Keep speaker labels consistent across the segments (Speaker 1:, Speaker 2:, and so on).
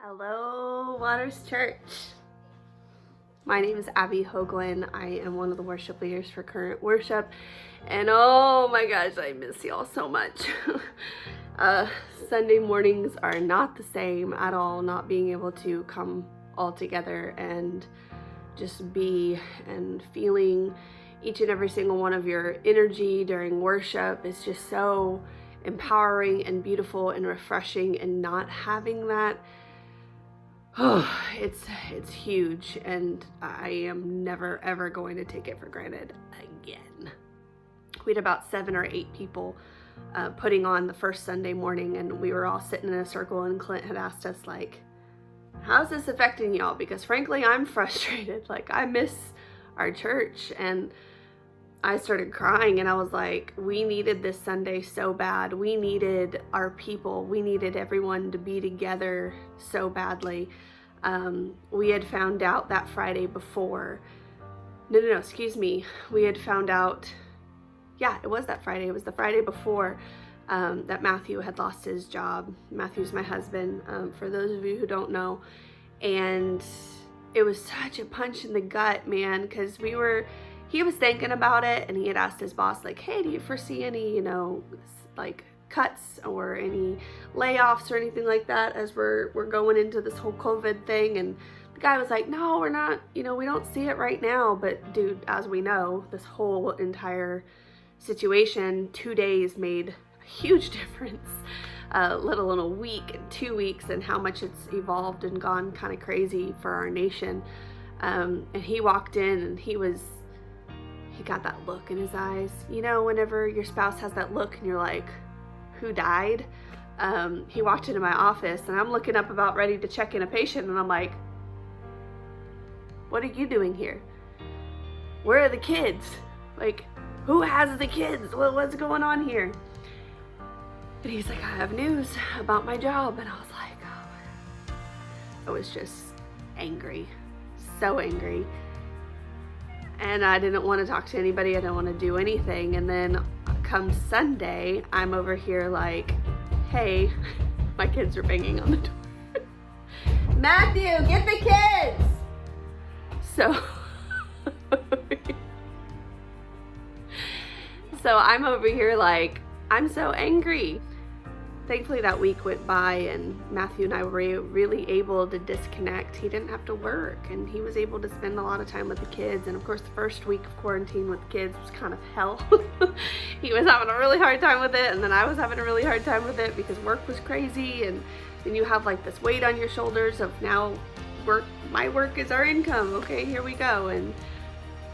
Speaker 1: Hello, Waters Church. My name is Abby Hoagland. I am one of the worship leaders for Current Worship, and oh my gosh, I miss y'all so much. Sunday mornings are not the same at all, not being able to come all together and just be and feeling each and every single one of your energy during worship is just so empowering and beautiful and refreshing, and not having that, it's huge, and I am never ever going to take it for granted again. We had about 7 or 8 people putting on the first Sunday morning, and we were all sitting in a circle, and Clint had asked us, like, how's this affecting y'all? Because frankly, I'm frustrated. Like, I miss our church, and I started crying, and I was like, we needed this Sunday so bad. We needed our people. We needed everyone to be together so badly. We had found out that Friday before. No, excuse me. We had found out, yeah, it was that Friday. It was the Friday before that Matthew had lost his job. Matthew's my husband, for those of you who don't know. And it was such a punch in the gut, man, because he was thinking about it, and he had asked his boss, like, hey, do you foresee any, like cuts or any layoffs or anything like that as we're going into this whole COVID thing? And the guy was like, no, we're not, we don't see it right now. But dude, as we know, this whole entire situation, 2 days made a huge difference, let alone a week and 2 weeks, and how much it's evolved and gone kind of crazy for our nation. And he walked in, and he got that look in his eyes. Whenever your spouse has that look and you're like, who died? He walked into my office, and I'm looking up about ready to check in a patient, and I'm like, what are you doing here? Where are the kids? Like, who has the kids? What's going on here? And he's like, I have news about my job. And I was like, oh. I was just angry, so angry. And I didn't want to talk to anybody. I didn't want to do anything. And then come Sunday, I'm over here like, hey, my kids are banging on the door. Matthew, get the kids! So I'm over here like, I'm so angry. Thankfully that week went by, and Matthew and I were really able to disconnect. He didn't have to work, and he was able to spend a lot of time with the kids. And of course, the first week of quarantine with the kids was kind of hell. He was having a really hard time with it, and then I was having a really hard time with it because work was crazy. And then you have like this weight on your shoulders of now my work is our income. Okay, here we go. And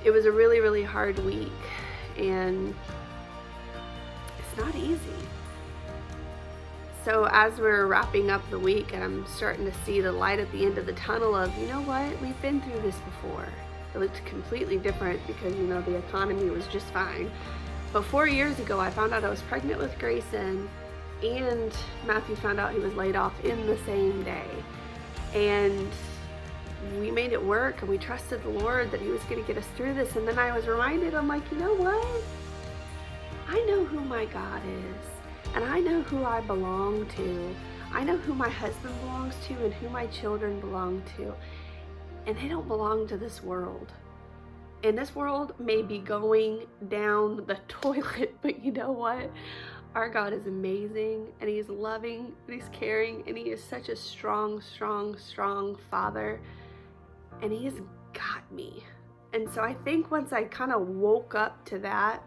Speaker 1: it was a really, really hard week, and it's not easy. So as we're wrapping up the week, and I'm starting to see the light at the end of the tunnel of, you know what, we've been through this before. It looked completely different because, the economy was just fine. But 4 years ago, I found out I was pregnant with Grayson, and Matthew found out he was laid off in the same day. And we made it work, and we trusted the Lord that he was going to get us through this. And then I was reminded, I'm like, you know what? I know who my God is. And I know who I belong to. I know who my husband belongs to and who my children belong to. And they don't belong to this world. And this world may be going down the toilet, but you know what? Our God is amazing, and he's loving, and he's caring, and he is such a strong, strong, strong Father. And he has got me. And so I think once I kind of woke up to that,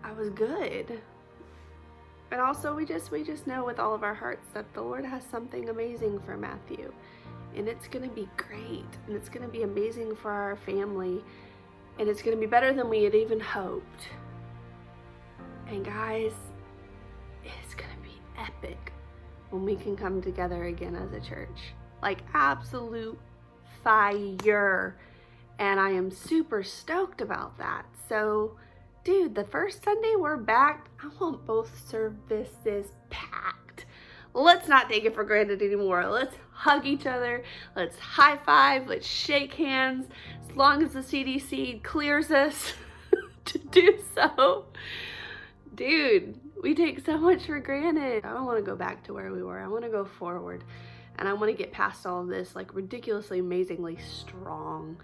Speaker 1: I was good. But also we just know with all of our hearts that the Lord has something amazing for Matthew. And it's going to be great. And it's going to be amazing for our family. And it's going to be better than we had even hoped. And guys, it's going to be epic when we can come together again as a church. Like, absolute fire. And I am super stoked about that. So, dude, the first Sunday we're back, I want both services packed. Let's not take it for granted anymore. Let's hug each other. Let's high five. Let's shake hands. As long as the CDC clears us to do so. Dude, we take so much for granted. I don't want to go back to where we were. I want to go forward. And I want to get past all of this like ridiculously, amazingly strong.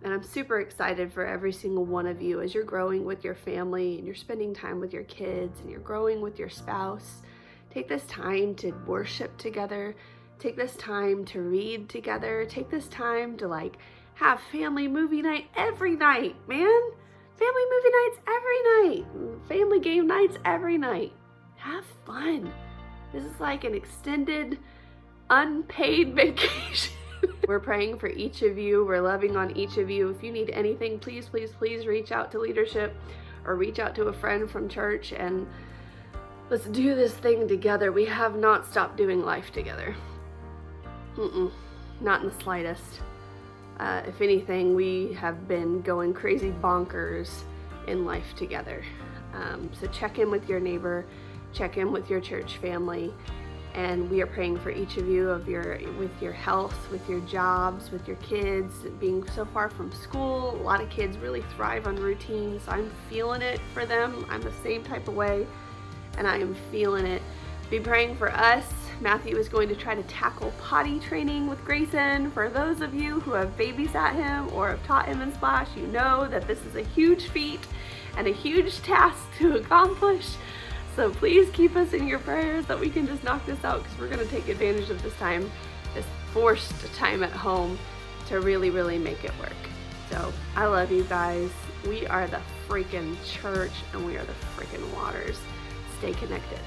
Speaker 1: And I'm super excited for every single one of you as you're growing with your family and you're spending time with your kids and you're growing with your spouse. Take this time to worship together. Take this time to read together. Take this time to like have family movie night every night, man. Family movie nights every night. Family game nights every night. Have fun. This is like an extended, unpaid vacation. We're praying for each of you. We're loving on each of you. If you need anything, please, please, please reach out to leadership or reach out to a friend from church and let's do this thing together. We have not stopped doing life together. Not in the slightest. If anything, we have been going crazy bonkers in life together. So check in with your neighbor, check in with your church family, and we are praying for each of you with your health, with your jobs, with your kids, being so far from school. A lot of kids really thrive on routines. I'm feeling it for them. I'm the same type of way, and I am feeling it. Be praying for us. Matthew is going to try to tackle potty training with Grayson. For those of you who have babysat him or have taught him in Splash, you know that this is a huge feat and a huge task to accomplish. So please keep us in your prayers that we can just knock this out, because we're going to take advantage of this time, this forced time at home, to really, really make it work. So I love you guys. We are the freaking church and we are the freaking waters. Stay connected.